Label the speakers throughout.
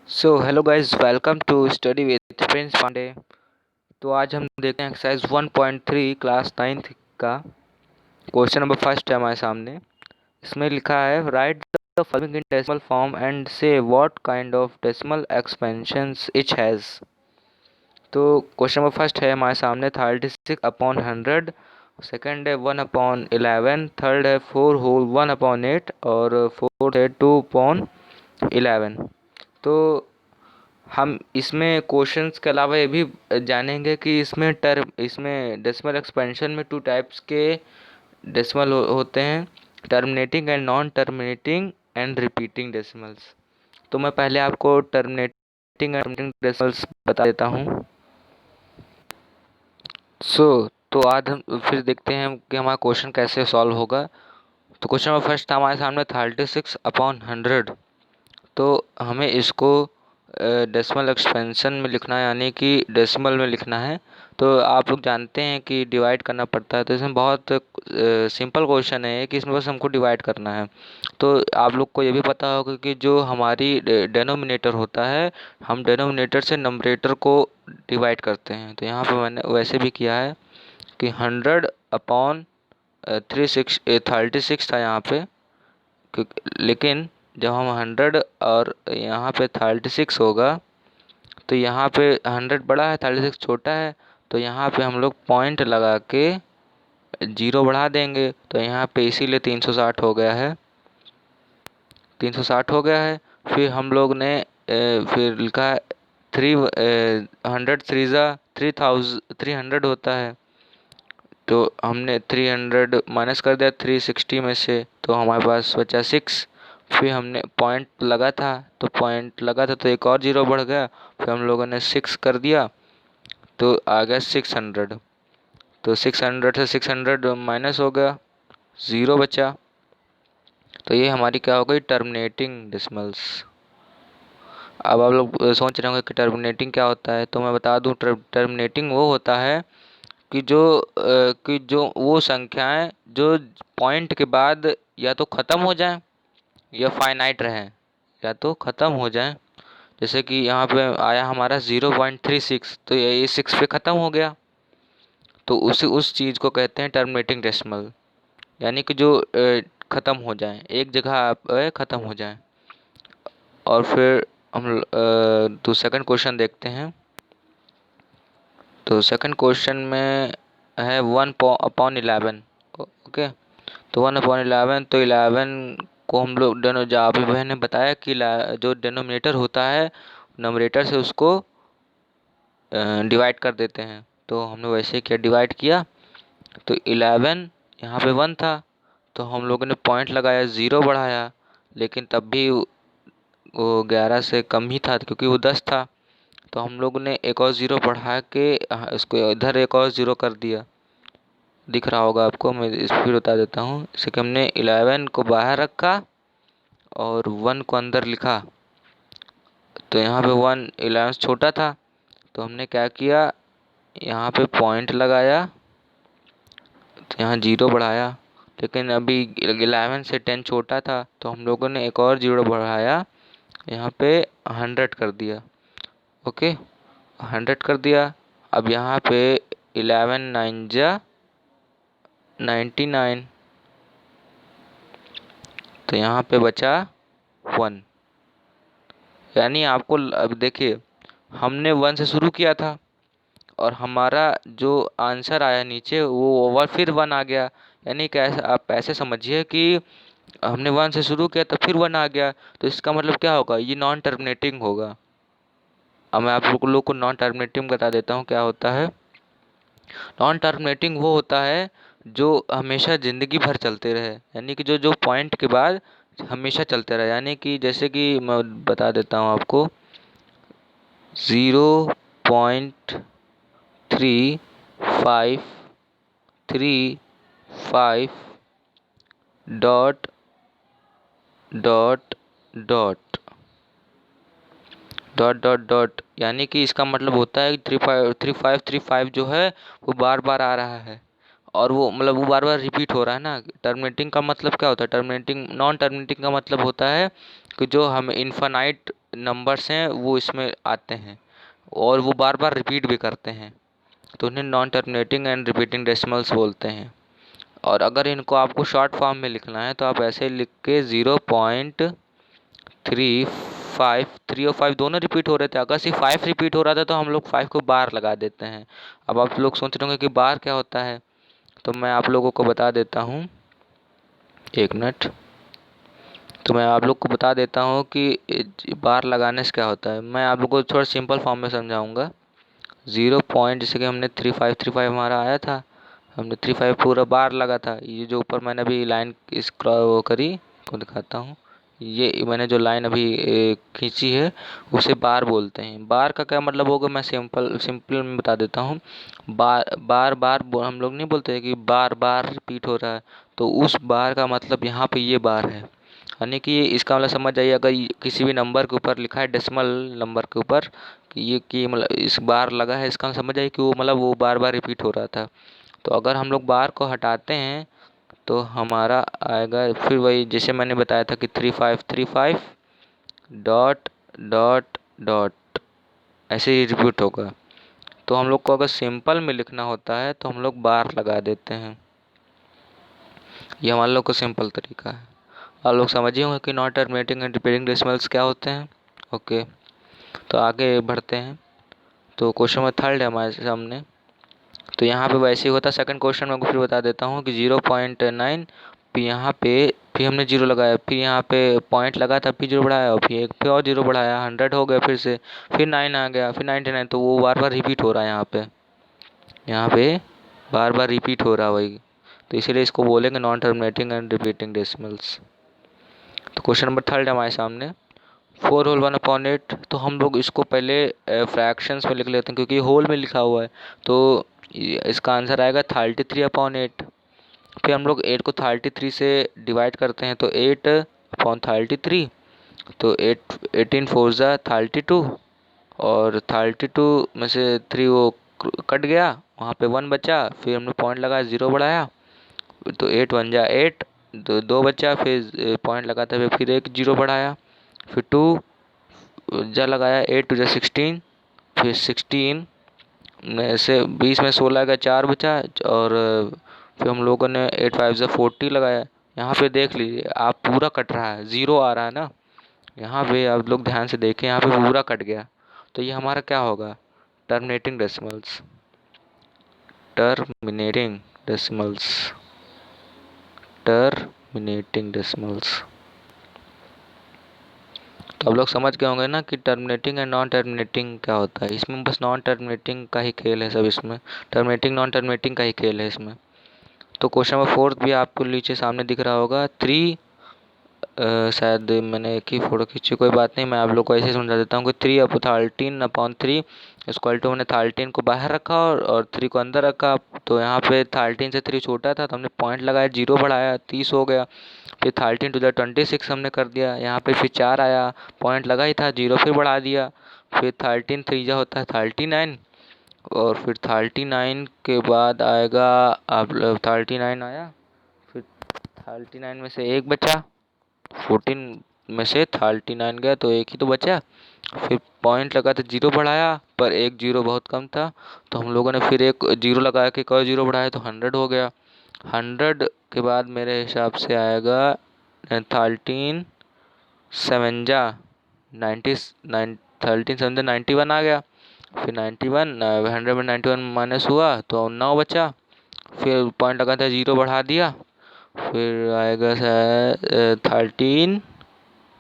Speaker 1: So hello guys, welcome to study with Prince Pandey. तो आज हम देखते हैं एक्सरसाइज 1.3 क्लास 9th का क्वेश्चन नंबर फर्स्ट है हमारे सामने। इसमें लिखा है write the following in decimal form and say what kind of decimal expansions each has. तो क्वेश्चन नंबर फर्स्ट है हमारे सामने 36/100, सेकंड है 1/11, थर्ड है 4 होल 1/8 और फोर्थ है 2/11। तो हम इसमें क्वेश्चंस के अलावा ये भी जानेंगे कि इसमें डेसिमल एक्सपेंशन में टू टाइप्स के डेसिमल होते हैं, terminating and non terminating and repeating decimals. तो मैं पहले आपको टर्मिनेटिंग एंड रिपीटिंग डेसिमल्स बता देता हूँ। तो आज हम फिर देखते हैं कि हमारा क्वेश्चन कैसे सॉल्व होगा। तो क्वेश्चन नंबर फर्स्ट था हमारे सामने 36/100। तो हमें इसको डेसिमल एक्सपेंशन में लिखना है, यानी कि डेसिमल में लिखना है। तो आप लोग जानते हैं कि डिवाइड करना पड़ता है। तो इसमें बहुत सिंपल क्वेश्चन है कि इसमें बस हमको डिवाइड करना है। तो आप लोग को ये भी पता होगा कि जो हमारी डेनोमिनेटर होता है, हम डेनोमिनेटर से नंबरेटर को डिवाइड करते हैं। तो यहाँ पे मैंने वैसे भी किया है कि 100/36 था यहाँ पे, लेकिन जब हम 100 और यहाँ पे 36 होगा, तो यहाँ पे 100 बड़ा है, 36 छोटा है। तो यहाँ पे हम लोग पॉइंट लगा के जीरो बढ़ा देंगे। तो यहाँ पे इसीलिए 360 हो गया है, 360 हो गया है। फिर हम लोग ने फिर लिखा है 300 होता है। तो हमने 300 माइनस कर दिया 360 में से, तो हमारे पास बचा 6। फिर हमने पॉइंट लगा था, तो एक और जीरो बढ़ गया। फिर हम लोगों ने 6 कर दिया, तो आ गया 600। तो 600 से 600 माइनस हो गया, ज़ीरो बचा। तो ये हमारी क्या हो गई, टर्मिनेटिंग डेसिमल्स। अब आप लोग सोच रहे होंगे कि टर्मिनेटिंग क्या होता है। तो मैं बता दूं, टर्मिनेटिंग वो होता है कि जो वो संख्याएं जो पॉइंट के बाद या तो ख़त्म हो जाएं या फाइनाइट रहें, या तो ख़त्म हो जाएं। जैसे कि यहाँ पे आया हमारा 0.36, तो ये 6 पे ख़त्म हो गया। तो उस चीज़ को कहते हैं टर्मिनेटिंग डेसिमल, यानी कि जो ख़त्म हो जाए, एक जगह पे ख़त्म हो जाए। और फिर हम तो सेकंड क्वेश्चन देखते हैं। तो सेकंड क्वेश्चन में है 1/11। ओके, तो 1/11, तो 11 को हम लोग जो अभी बहन ने बताया कि जो डेनोमिनेटर होता है, नंबरेटर से उसको डिवाइड कर देते हैं। तो हमने वैसे किया, डिवाइड किया। तो 11 यहाँ पे 1 था, तो हम लोगों ने पॉइंट लगाया, ज़ीरो बढ़ाया, लेकिन तब भी वो 11 से कम ही था क्योंकि वो 10 था। तो हम लोग ने एक और ज़ीरो बढ़ा के इसको इधर एक और ज़ीरो कर दिया। दिख रहा होगा आपको, मैं इस फिर बता देता हूँ। जैसे कि हमने 11 को बाहर रखा और 1 को अंदर लिखा। तो यहाँ पे 1 11 से छोटा था, तो हमने क्या किया, यहाँ पे पॉइंट लगाया, तो यहाँ जीरो बढ़ाया। लेकिन अभी 11 से 10 छोटा था, तो हम लोगों ने एक और जीरो बढ़ाया, यहाँ पे 100 कर दिया। ओके, 100 कर दिया। अब यहाँ पे 11 9 जा 99, तो यहाँ पे बचा 1। यानी आपको अब देखिए, हमने 1 से शुरू किया था और हमारा जो आंसर आया नीचे वो ओवर फिर 1 आ गया। यानी कैसे, आप ऐसे समझिए कि हमने 1 से शुरू किया तो फिर 1 आ गया। तो इसका मतलब क्या होगा, ये नॉन टर्मिनेटिंग होगा। अब मैं आप लोग को नॉन टर्मिनेटिंग बता देता हूँ क्या होता है। नॉन टर्मिनेटिंग वो होता है जो हमेशा ज़िंदगी भर चलते रहे, यानी कि जो जो पॉइंट के बाद हमेशा चलते रहे। यानी कि जैसे कि मैं बता देता हूँ आपको, 0.3535 dot dot dot dot dot dot, यानी कि इसका मतलब होता है कि 3535 जो है वो बार बार आ रहा है, और वो मतलब वो बार बार रिपीट हो रहा है ना। टर्मिनेटिंग का मतलब क्या होता है, टर्मिनेटिंग नॉन टर्मिनेटिंग का मतलब होता है कि जो हम इन्फानाइट नंबर्स हैं वो इसमें आते हैं और वो बार बार रिपीट भी करते हैं, तो उन्हें non terminating and repeating decimals बोलते हैं। और अगर इनको आपको शॉर्ट फॉर्म में लिखना है तो आप ऐसे लिख के 0.35, 3 और 5 दोनों रिपीट हो रहे थे। अगर सिर्फ 5 रिपीट हो रहा था तो हम लोग 5 को बार लगा देते हैं। अब आप लोग सोच रहे होंगे कि बार क्या होता है, तो मैं आप लोगों को बता देता हूँ, एक मिनट। तो मैं आप लोग को बता देता हूँ कि बार लगाने से क्या होता है। मैं आप लोगों को थोड़ा सिंपल फॉर्म में समझाऊंगा। 0 पॉइंट, जैसे कि हमने 3535 हमारा आया था, हमने 35 पूरा बार लगा था। ये जो ऊपर मैंने अभी लाइन इस वो करी को दिखाता हूँ, ये मैंने जो लाइन अभी खींची है उसे बार बोलते हैं। बार का क्या मतलब होगा, मैं सिंपल सिंपल में बता देता हूँ। बार बार बार हम लोग नहीं बोलते कि बार बार रिपीट हो रहा है, तो उस बार का मतलब यहाँ पे ये बार है। यानी कि इसका मतलब समझ जाइए, अगर किसी भी नंबर के ऊपर लिखा है डेसिमल नंबर के ऊपर कि ये कि मतलब इस बार लगा है, इसका समझ जाइए कि वो मतलब वो बार बार रिपीट हो रहा था। तो अगर हम लोग बार को हटाते हैं तो हमारा आएगा फिर वही, जैसे मैंने बताया था कि 3535 डॉट डॉट डॉट, ऐसे ही रिपीट होगा। तो हम लोग को अगर सिंपल में लिखना होता है तो हम लोग बार लगा देते हैं। ये हमारे लोग का सिंपल तरीका है। आप लोग समझिए होंगे कि non terminating and repeating decimals क्या होते हैं। ओके, तो आगे बढ़ते हैं। तो क्वेश्चन नंबर 3 है हमारे सामने। तो यहाँ पे वैसे ही होता है। सेकंड क्वेश्चन में फिर बता देता हूँ कि 0.9, फिर यहाँ पे फिर हमने 0 लगाया, फिर यहाँ पे पॉइंट लगा था, फिर 0 बढ़ाया और फिर एक फिर और 0 बढ़ाया, 100 हो गया फिर से, फिर 9 आ गया, फिर 99। तो वो बार बार रिपीट हो रहा है यहाँ पे बार बार रिपीट हो रहा है वही, तो इसीलिए इसको बोलेंगे non terminating and repeating decimals. तो क्वेश्चन नंबर 3 हमारे सामने, 4 होल 1/8। तो हम लोग इसको पहले फ्रैक्शंस में लिख लेते हैं क्योंकि होल में लिखा हुआ है, तो इसका आंसर आएगा 33/8। फिर हम लोग 8 को 33 से डिवाइड करते हैं, तो 8/33, तो 18 4 ज़ा 32, और 32 में से 3 वो कट गया, वहाँ पे 1 बचा, फिर हमने पॉइंट लगाया, 0 बढ़ाया, तो 8 1 ज़ा 8, तो 2 बचा, फिर पॉइंट लगाते हुए फिर एक 0 बढ़ाया, फिर 2 ज़ा लगाया, 8 2 ज़ा 16, फिर 16 में से 20 में 16 का 4 बचा, और फिर हम लोगों ने 8 5 ज़ा 40 लगाया। यहाँ पे देख लीजिए आप, पूरा कट रहा है, 0 आ रहा है ना। यहाँ पे आप लोग ध्यान से देखें, यहाँ पे पूरा कट गया, तो ये हमारा क्या होगा, terminating decimals. Terminating decimals, terminating decimals. तो आप लोग समझ गए होंगे ना कि टर्मिनेटिंग एंड नॉन टर्मिनेटिंग क्या होता है। इसमें बस नॉन टर्मिनेटिंग का ही खेल है सब, इसमें टर्मिनेटिंग नॉन टर्मिनेटिंग का ही खेल है इसमें। तो क्वेश्चन नंबर 4 भी आपको नीचे सामने दिख रहा होगा। 3, शायद मैंने एक ही फ़ोटो खींची, कोई बात नहीं, मैं आप लोग को ऐसे समझा देता हूँ कि 3/13 इक्वल टू, मैंने 13 को बाहर रखा और 3 को अंदर रखा। तो यहाँ पे 13 से 3 छोटा था, तो हमने पॉइंट लगाया, 0 बढ़ाया, 30 हो गया। फिर 13 टू द 26 हमने कर दिया, यहाँ पे फिर 4 आया, पॉइंट लगा ही था, 0 फिर बढ़ा दिया, फिर 13 3 जा होता है 39, और फिर 39 के बाद आएगा, आप 39 आया, फिर 39 में से एक बचा, 14 में से 39 गया तो एक ही तो बचा। फिर पॉइंट लगा तो 0 बढ़ाया, पर एक 0 बहुत कम था, तो हम लोगों ने फिर एक 0 लगाया कि एक और 0 बढ़ाया, तो 100 हो गया। 100 के बाद मेरे हिसाब से आएगा 13 7 जा 90, 13 7 91 आ गया। फिर 91, 100 में 91 माइनस हुआ तो 9 बचा, फिर पॉइंट लगा था, 0 बढ़ा दिया, फिर आएगा 13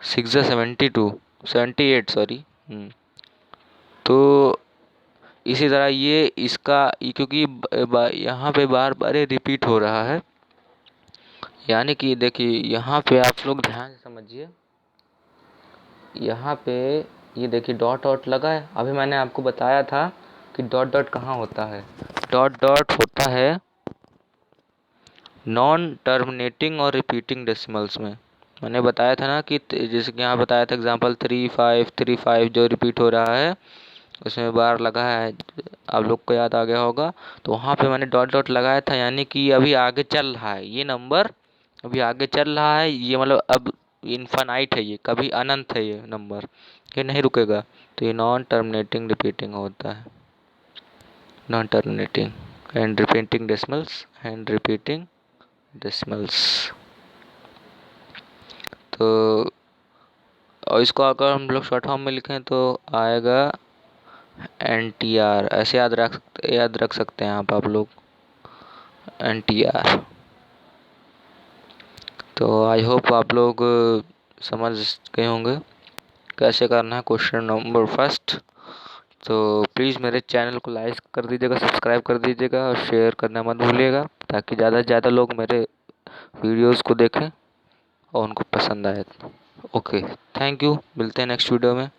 Speaker 1: 6 ज़ा 72 78, सॉरी। तो इसी तरह ये इसका क्योंकि यहाँ पे बार बार रिपीट हो रहा है, यानी कि देखिए यहाँ पे आप लोग ध्यान से समझिए, यहाँ पे ये देखिए डॉट डॉट लगा है। अभी मैंने आपको बताया था कि डॉट डॉट कहाँ होता है। डॉट डॉट होता है नॉन टर्मिनेटिंग और रिपीटिंग डेसिमल्स में। मैंने बताया था ना कि जैसे कि यहाँ बताया था एग्जांपल 3535 जो रिपीट हो रहा है उसमें बार लगा है, आप लोग को याद आ गया होगा। तो वहाँ पे मैंने डॉट डॉट लगाया था, यानी कि अभी आगे चल रहा है ये नंबर, अभी आगे चल रहा है ये, मतलब अब इनफाइनाइट है, ये कभी अनंत है, ये नंबर, ये नहीं रुकेगा, तो ये नॉन टर्मिनेटिंग रिपीटिंग होता है, non terminating and repeating decimals. तो और इसको अगर हम लोग शॉर्ट फॉर्म में लिखें तो आएगा NTR, ऐसे याद रख सकते हैं आप लोग, NTR। तो आई होप आप लोग समझ गए होंगे कैसे करना है क्वेश्चन नंबर फर्स्ट। तो प्लीज़ मेरे चैनल को लाइक कर दीजिएगा, सब्सक्राइब कर दीजिएगा और शेयर करना मत भूलिएगा, ताकि ज़्यादा से ज़्यादा लोग मेरे वीडियोस को देखें और उनको पसंद आए। ओके, थैंक यू, मिलते हैं नेक्स्ट वीडियो में।